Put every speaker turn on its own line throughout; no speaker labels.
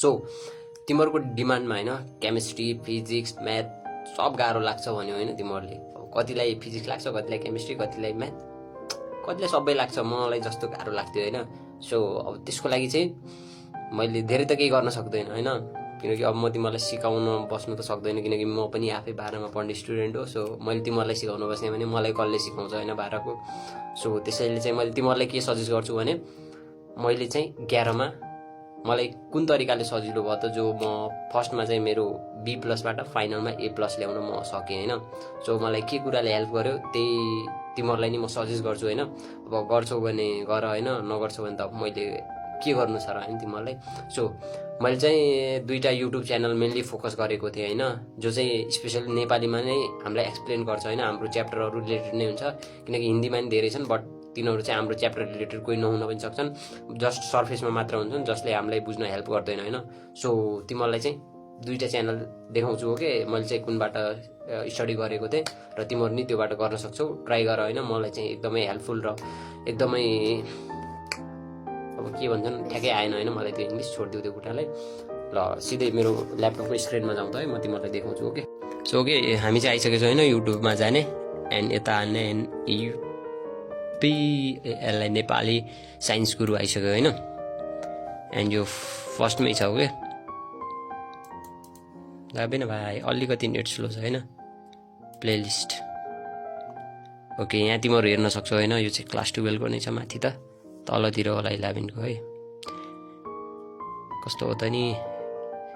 So तिमीहरूको डिमान्डमा होइन chemistry physics math सब गाह्रो लाग्छ भन्यो होइन तिमीहरूले, कतिलाई फिजिक्स लाग्छ, कतिलाई केमिस्ट्री, कतिलाई म्याथ, कतिलाई सबै लाग्छ, मलाई जस्तो गाह्रो लाग्थ्यो होइन। सो अब त्यसको लागि चाहिँ मैले धेरै त केही गर्न सक्दैन होइन, किनकि अब म तिमीहरूलाई सिकाउन बस्नु त सक्दैन, किनकि म पनि आफै 12मा पढ्ने स्टुडेन्ट हो। सो मैले तिमीहरूलाई सिकाउन बसेँ भने मलाई कसले सिकाउँछ होइन 12को। सो त्यसैले चाहिँ मैले तिमीहरूलाई के सजेस्ट गर्छु भने मैले चाहिँ 11मा मलाई कुन तरिकाले सजिलो भयो त, जो म फर्स्टमा चाहिँ मेरो B+बाट फाइनलमा A+ ल्याउन म सकेँ होइन। सो मलाई के कुराले हेल्प गर्यो त्यही तिमीहरूलाई नि म सजेस्ट गर्छु होइन। अब गर्छौ भने गर होइन, नगर्छौ भने त अब मैले के गर्नु छ र होइन तिमीहरूलाई। सो मैले चाहिँ 2टा युट्युब च्यानल मेनली फोकस गरेको थिएँ होइन, जो चाहिँ स्पेसली नेपालीमा नै हामीलाई एक्सप्लेन गर्छ होइन, हाम्रो च्याप्टरहरू रिलेटेड नै हुन्छ, किनकि हिन्दीमा नि धेरै छन् बट तिनीहरू चाहिँ हाम्रो च्याप्टर रिलेटेड कोही नहुन पनि सक्छन्, जस्ट सर्फेसमा मात्र हुन्छन् जसले हामीलाई बुझ्न हेल्प गर्दैन होइन। सो तिमीहरूलाई चाहिँ 2टा च्यानल देखाउँछु हो कि मैले चाहिँ कुनबाट स्टडी गरेको थिएँ र तिमीहरू नि त्योबाट गर्न सक्छौ, ट्राई गर होइन। मलाई चाहिँ एकदमै हेल्पफुल र एकदमै अब के भन्छन् ठ्याक्कै आएन होइन मलाई त्यो इङ्ग्लिस, छोडिदिउ त्यो कुरालाई। ल सिधै मेरो ल्यापटपको स्क्रिनमा जाउँ त है, म तिमीहरूलाई देखाउँछु ओके। सो ओके हामी चाहिँ आइसकेको छौँ होइन युट्युबमा जाने, एन्ड यता हान्ने NEPL नेपाली साइन्स गुरु आइसक्यो होइन, एन्ड यो फर्स्टमै छ ओके। जाँदैन भाइ, अलिकति नेट स्लो छ होइन। प्लेलिस्ट ओके, यहाँ तिमीहरू हेर्न सक्छौ होइन, यो चाहिँ क्लास 12को नै छ, माथि त तलतिर होला 11को है, कस्तो हो त नि।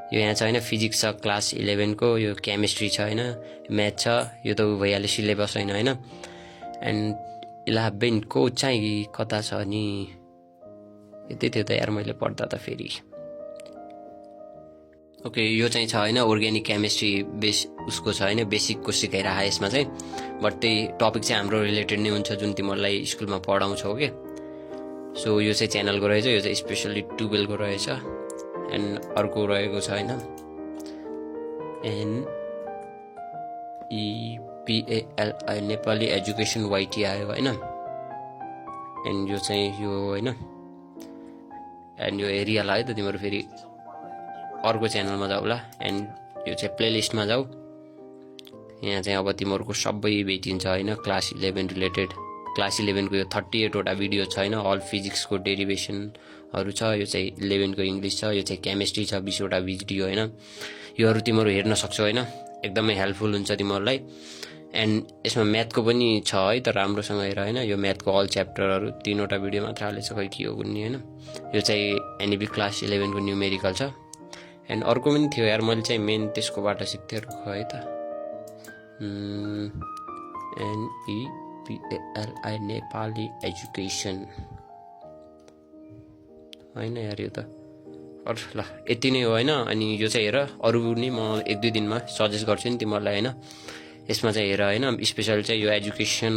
यो यहाँ छ होइन फिजिक्स छ क्लास 11को, यो केमिस्ट्री छ होइन, म्याथ छ, यो त भइहाल्यो सिलेबस होइन होइन। एन्ड 11को चाहिँ कता छ नि, यतै थियो त यार मैले पढ्दा त फेरि। ओके यो चाहिँ छ होइन अर्ग्यानिक केमिस्ट्री बेस उसको छ होइन, बेसिकको सिकाइरह यसमा चाहिँ, बट त्यही टपिक चाहिँ हाम्रो रिलेटेड नै हुन्छ जुन तिमीहरूलाई स्कुलमा पढाउँछौ के। सो यो चाहिँ च्यानलको रहेछ, यो चाहिँ स्पेसल्ली 12को रहेछ। एन्ड अर्को रहेको छ होइन NEPL नेपाली एजुकेसन YT आयो होइन। एन्ड यो चाहिँ यो होइन, एन्ड यो हेरिहाल है त तिमीहरू, फेरि अर्को च्यानलमा जाऊ ल। एन्ड यो चाहिँ प्लेलिस्टमा जाऊ, यहाँ चाहिँ अब तिमीहरूको सबै भेटिन्छ होइन क्लास 11 रिलेटेड। क्लास 11को यो 38वटा भिडियो छ होइन, अल फिजिक्सको डेरिभेसनहरू छ, यो चाहिँ 11को इङ्ग्लिस छ, यो चाहिँ केमिस्ट्री छ 20वटा भिडियो होइन। योहरू तिमीहरू हेर्न सक्छौ होइन, एकदमै हेल्पफुल हुन्छ तिमीहरूलाई। एन्ड यसमा म्याथको पनि छ है, तर राम्रोसँग हेर होइन, यो म्याथको अल च्याप्टरहरू 3वटा भिडियो मात्र हालेछ, खै के हो कुन्नी होइन। यो चाहिँ NEP क्लास 11को न्युमेरिकल छ। एन्ड अर्को पनि थियो यार, मैले चाहिँ मेन त्यसकोबाट सिक्थेँ है त, NEPL नेपाली एजुकेसन होइन यार यो त। ल यति नै हो होइन। अनि यो चाहिँ हेर, अरू नि म 1-2 दिनमा सजेस्ट गर्छु नि तिमीहरूलाई होइन। यसमा चाहिँ हेर होइन, स्पेसल चाहिँ यो एजुकेसन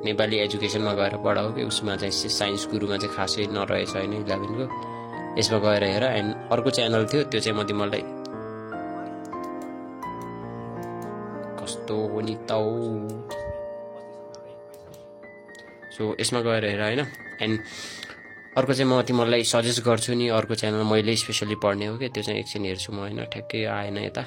नेपाली एजुकेसनमा गएर पढाऊ कि, उसमा चाहिँ साइन्स गुरुमा चाहिँ खासै नरहेछ होइन 11को, यसमा गएर हेर। एन्ड अर्को च्यानल थियो त्यो चाहिँ म तिमीहरूलाई कस्तो हो नि त, सो यसमा गएर हेर होइन। एन्ड अर्को चाहिँ म तिमीहरूलाई सजेस्ट गर्छु नि, अर्को च्यानल मैले स्पेसली पढ्ने हो कि, त्यो चाहिँ एकछिन हेर्छु म होइन, ठ्याक्कै आएन यता।